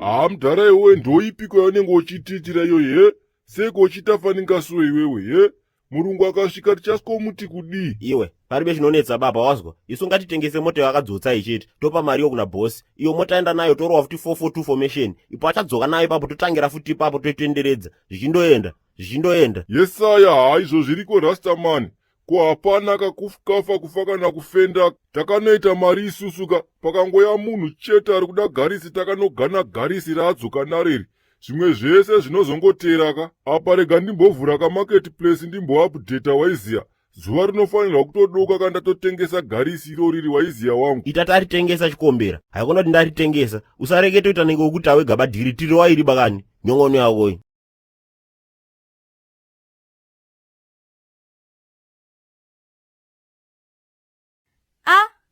Mudhara iwe ndoipiko yaunenge uchitiitira iyoyo, seko uchitafaningaso iwewe, Murungu akasvika tichasikomuti kudii? Iwe, paribe chinonetsa baba wazwa. Isu ngatitengese mota yakadzotsa ichiti, topa mari yokuna bosi. Iyo mota enda nayo torova futi 442 formation. Ipo achadzoka nayo ipapo totangira futi ipapo toitenderedza. Zvichindoenda. Yesaya haizvo zviriko Rastaman. Ko hapana kakufa kufa kana kufenda. Takanoita mari isusuka. Pakangoya munhu chete ari kuda garisi takanogana garisi raadzoka nariri. Zvimwe zvese zvinozongoteraka. Apa rega ndimbovhura kamarketplace ndimboupdata waiziya. Zuva rinofanirwa kutodoka kana totengesa garisi iroriri waiziya wangu. Ita taritengesa chikombera. Haikona kuti ndaritengesa. Usareke toita nenge ukuti awe gaba dhiri tiri wairi bakani. Nyongono yawoyi.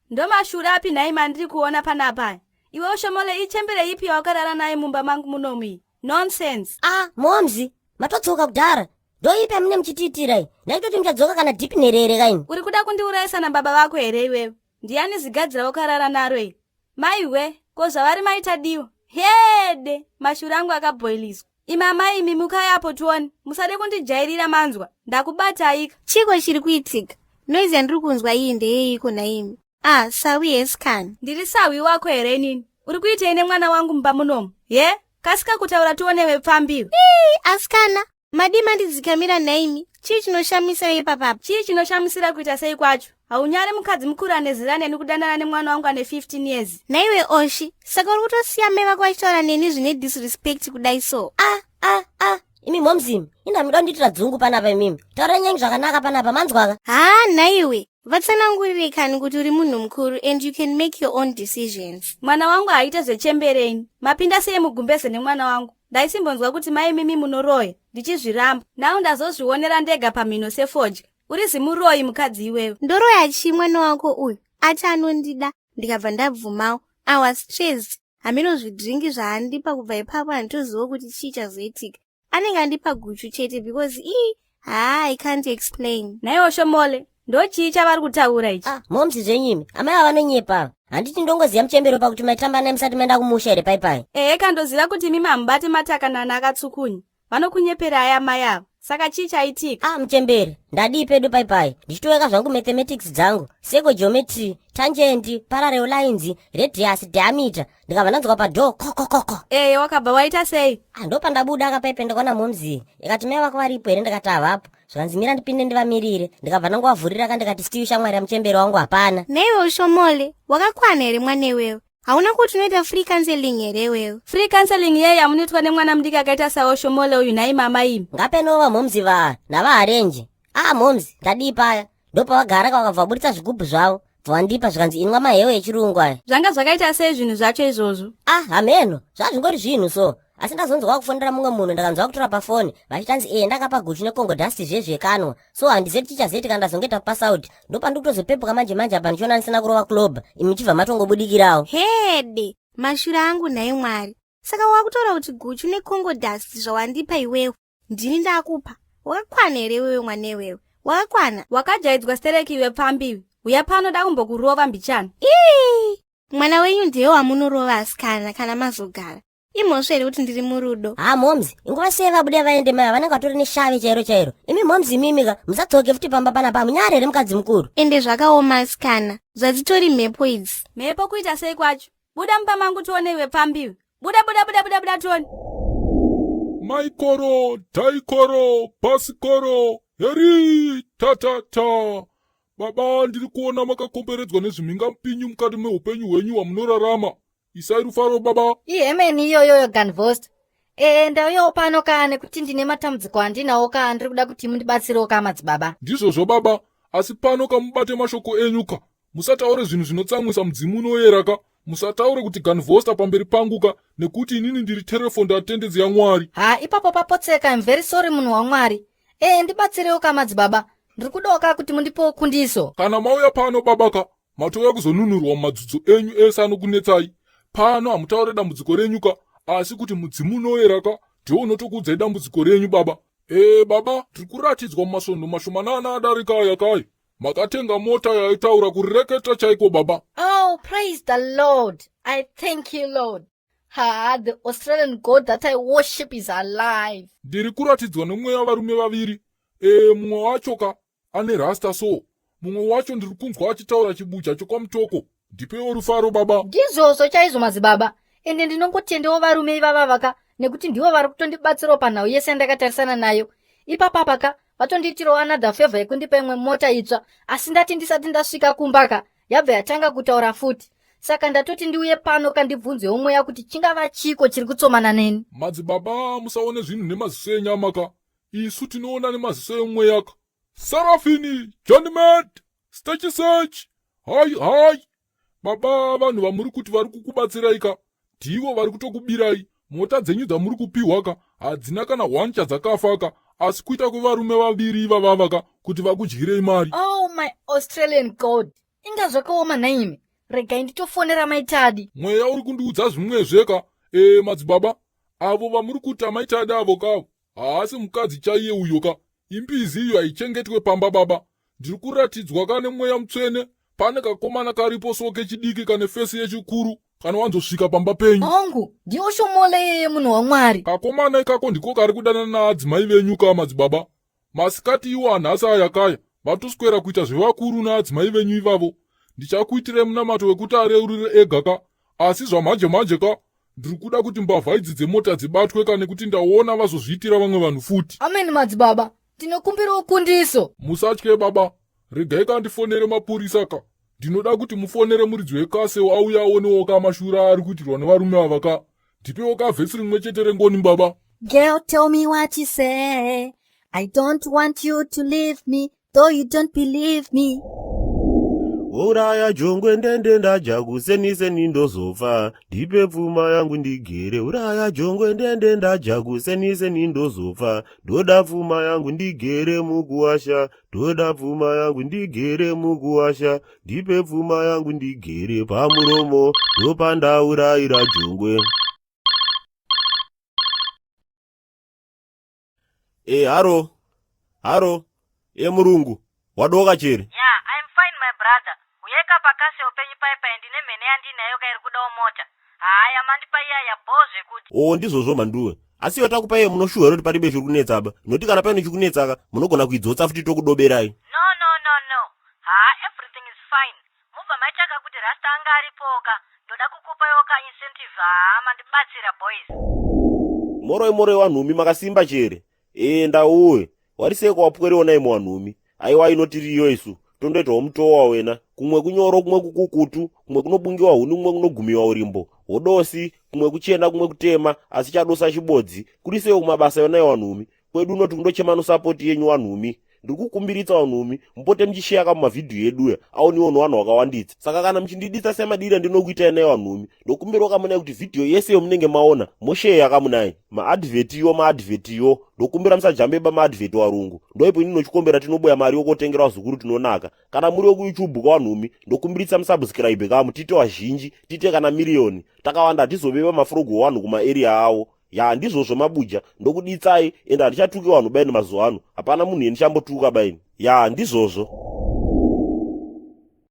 Ndo mashura api nai mandiri kuona panapa. Iwe ushomole ichembere ipi wakarara naye mumba mangu munomi. Nonsense. Momzi, matotsoka kudhara. Ndoipi amune muchitiitirai? Ndaitoti muchadzoka kana dhipi nerere kaini. Uri kuda kundiuraisa nababa vako here iwewe? Ndiani zigadzira wakarara naro iyi? Maiwe, ko zvavari maita diwa. Hede, mashura angu akaboiliswa. Imamai imi mukayapo tuone. Musade kundijairira manzwa. Ndakubataika. Chiko chiri kuitika. Noizi yandiri kunzwa iyi ndeyeiko naimi. Sawi esikani. Ndiri sawi wako here nini? Uri kuitei nemwana wangu mumba munomu? Kasika kutaura tuonewe pambiwe. Asikana, madima ndidzikamira naimi. Chii chinoshamisira ipapapa? Chii chinoshamisira kuita sei kwacho? Haunyari mukadzi mukuru anezera neni kudanana nemwana wangu ane 15 years. Naiwe Oshi, saka uri kutosiya mai vako vachitaura neni zvine disrespect kudai so. Imi momzimu, indamuda kunditira dzungu panapa imimi. Taura nyanyi zvakanaka panapa manzwaka. Naiwe, vatsanangurire kani kuti uri munhu mukuru and you can make your own decisions. Mwana wangu haita zvechembereni. Mapinda sei mugumbeze nemwana wangu. Ndaisimbonzwa kuti mai mimi munoroya. Ndichizviramba. Nao ndazozvionera ndega pamhino sefodya. Uri zimuroyi mukadzi iwewe. Ndoroya chi mwana wako uyu? Ati anondida. Ndikabva ndabvumawo. I was stressed. Hamino zvidringi zvaandipa kubva ipapo handitozivo kuti chii chazoitika. Anenge andipa guchu chete because I can't explain. Naiwo shomole. Ndo chii chavari kutaura ichi? Momzi zvenyimi, amai avanonyepa. Handiti ndongoziya muchembero pakuti maitamba naye musati maenda kumusha here paipai. Kandoziva kuti imi mamubate matakanana akatsukunya. Vanokunyepera aya mai avo. Saka chii chaitika? Muchembere, ndadii pedu paipai. Ndichitoweka zvangu mathematics dzangu. Seko geometry, tangent, parallel lines, radius, diameter. Ndikabva ndanzwa padhoo kokokoko. Wakabva waita sei? Ndopandabuda akapaipa ndikaona momzi. Ikati mai vako varipo here ndikati havapo. Zvanzimira ndipinde ndivamirire. Ndikabva ndangowavhurira kandikati Steve shamwari yamuchembere wangu hapana. Naiwe Ushomole, wakakwana here mwana iwewe. Hauna kuti unoita free counseling here iwewe. Free counseling yeye yamunoitwa nemwana mudiki akaita saOshomole uyu nai mama imi. Ngapenova momzi navaarenje. Momzi, ndadii paya. Ndopavagara vakabva buditsa zvigubhu zvavo. Vandipa zvikanzi inwa mahewe echirungu aya. Zvanga zvakaita sei zvinhu zvacho izvozvo? Hameno, zvazvingori zvinhu so. Asi ndazonzwa kufondera mumwe munhu ndakanzwa kutora pafoni vachitanzi ndakapa guchu necongo dust zvezvekanwa. So handizeti chichazeti kana ndazongeta pass out. Ndopandikutozopepuka manje apa ndichiona ndisina kurova club imi chibva matongobudikirawo. Hede, mashura angu naye Mwari. Saka wakutora kuti guchu necongo dust zvawandipa iwewe ndini ndakupa. Wakakwana here iwewe mwana iwewe? Wakakwana? Wakajaidzwa stereki iwe pambiwe. Uya pano da kumbokurova mbichana. Mwana wenyu ndiye wamunorova asikana kana mazogara. Imosve here kuti ndiri murudo. Momzi, inguva sei vabude vaende mai vanenge vatori neshavi chairo. Imi momzi mimika, musatsoke futi pamba panapa munyari here mukadzi mukuru. Ende zvakaoma asikana. Zvadzitori mhepo idzi. Mhepo kuita sei kwacho? Buda mumba mangu tione iwe pambiwe. Buda tione. Maikoro, taikoro, pasikoro, heri, tatata. Baba, ndiri kuona makakomberedzwa nezviminga mpinyu mukati meupenyu hwenyu wamunorarama. Isai rufaro baba. Ihemeni iyoyoyo Gunvost. Ndauyawo pano kane kuti ndine matambudziko andinawo kane ndiri kuda kuti mundibatsirewo kamadzibaba. Ndizvozvo baba, asi pano kamubate mashoko enyuka. Musataure zvinhu zvinotsamwisa mudzimu unoyeraka. Musataure kuti Gunvost pamberi panguka nekuti inini ndiri telephone attendance yaMwari. Ipapo papotseka, I'm very sorry munhu waMwari. Ndibatsirewo kamadzibaba. Ndiri kudoka kuti mundipo kundiso. Kana mauya pano babaka, matouya kuzonunurwa mumadzidzo enyu ese anokunetsai. Pano hamutaure dambudziko renyuka, asi kuti mudzimu unoyeraka ndiwo unotokuudzai dambudziko renyu baba. Baba, tiri kuratidzwa mumasvondo mashomanana adarika aya kai. Makatenga mota yaitaura kureketa chaiko baba. Oh, praise the Lord. I thank you, Lord. The Australian god that I worship is alive. Ndiri kuratidzwa nemweya varume vaviri. Mumwe wacho ane rasta so. Mumwe wacho ndiri kunzwa achitaura chibucha chokwamutoko. Ndipewo rufaro baba. Ndizvozvo chaizvo madzibaba. Ende ndinongotendewo varume ivava nekuti ndivo vari kutondibatsirawo panhau yese yandakatarisana nayo. Ipapapaka vatondiitirawo another favor yekundipa imwe mota itsva, asi ndati ndisati ndasvika kumbaka yabva yatanga kutaura futi. Saka ndatoti ndiuye pano kandibvunzewo mweya kuti chingava chiko chiri kutsomana neni. Madzibaba musaone zvinhu nemaziso enyamaka. Isu tinoona nemaziso emweyaka. Sarafini, Johnnymat, Stage Search. Hai. Baba, vanhu vamuri kuti vari kukubatsiraika ndivo vari kutokubirai. Mota dzenyu dzamuri kupihwaka hadzina kana 1 chadzakafaka, asi kuita kwevarume vaviri ivavavaka kuti vakudyirei mari. Oh my Australian god, inga zvakaoma naime. Regai nditofonera maitadi. Mweya uri kundiudza zvimwe zveka. Madzibaba, avo vamuri kuti amaitadi avo kavo haasi mukadzi chaiye uyo imbizi iyo haichengetwe pamba baba. Ndiri kuratidzwa kane mweya mutsvene. Pane kakomana karipo soke chidiki kane fesi yechikuru kana wanzosvika pamba penyu. Hongu, ndiyo shumole yeye munhu waMwari. Kakomana ikako ndiko kari kudanana naadzimai venyu madzibaba. Masikati iwo anhasi ayakaya vatoswera kuita zvevakuru naadzimai venyu ivavo. Ndichakuitirei munamato wekuti areurire ega asi zvamanje ndiri kuda kuti mbavha idzi dzemota dzibatwe kana kuti ndaona vazozviitira vamwe vanhu futi. Amen madzibaba, tinokumbirawo kundiso. Musatye baba, regai kandifonere mapurisa ndinoda kuti mufonere muridzi wekase auya aonewo mashura ari kuitirwa nevarume ava ndipewo vhesi rimwe chete rengoni baba. Girl, tell me what you say. I don't want you to leave me, though you don't believe me. Uraya jongwe ndende ndaja kuseniseni ndozofa, ndipe pfuma yangu ndigere. Uraya jongwe ndende ndaja kuseniseni ndozofa, ndoda pfuma yangu ndigere mukuwasha, ndoda pfuma yangu ndigere mukuwasha, ndipe pfuma yangu ndigere pamuromo, ndopandaurayira jongwe. Haro, murungu, wadoka chere? Yeah, I'm fine my brother. Uyeka pakase upenyu paipa ndine mene yandinayo kairi kudawo mota. Haya mandipa iya boze kuti. Ndizvozvo manduwe. Asi yotakupa iye munoshuwa kuti paribe zviri kunetsa apa. Noti kana paine chikunetsa munogona kuidzotsa futi tokudoberai. No. Everything is fine. Mubva maitaka kuti rasta anga aripoka. Ndoda kukupa yoka incentive mandibatsira boys. Moroi wanhumi makasimba chere. Ndauwe. Wariseko wapwerewo imwe wanhumi. Aiwa inotiriyo isu. Tondoitawo mutowa wena. Kumwe kunyoro, kumwe kukukutu, kumwe kunobungiwa huni, kumwe kunogumiwa urimbo. Hodosi, kumwe kuchena, kumwe kutema, asi chadosa chibodzi. Kurisewo kumabasa yona wanhumi. Kwedu unoti kundochema sapoti yenyu wanhumi. Ndikukumbiritsa wanhumi, mpote mchishiyaka mumavhidhiyo edu aoniwo vanhu vakawanditsa. Saka kana mchindiditsa semadira ndinokuita naye wanhumi, ndokumbirawo kamunai kuti vhidhiyo yese yomunenge maona mosheya kamunai. Maadvhetiyo, ndokumbira musajambeba maadvheti warungu. Ndoipo ndinochikombera tinobuya mari yokotengera zukuru tinonaka. Kana muri yokuYouTube kwawanhumi, ndokumbiritsa musubscribe kamu tite wazhinji, tite kana miliyoni. Takawanda tizobeba mafurogo wanhu kumaarea awo. Ndizvozvo mabuja, ndokuditsai ende handichatuke vanhu baini mazuva ano. Hapana munhu endichambotuka baini. Ndizvozvo.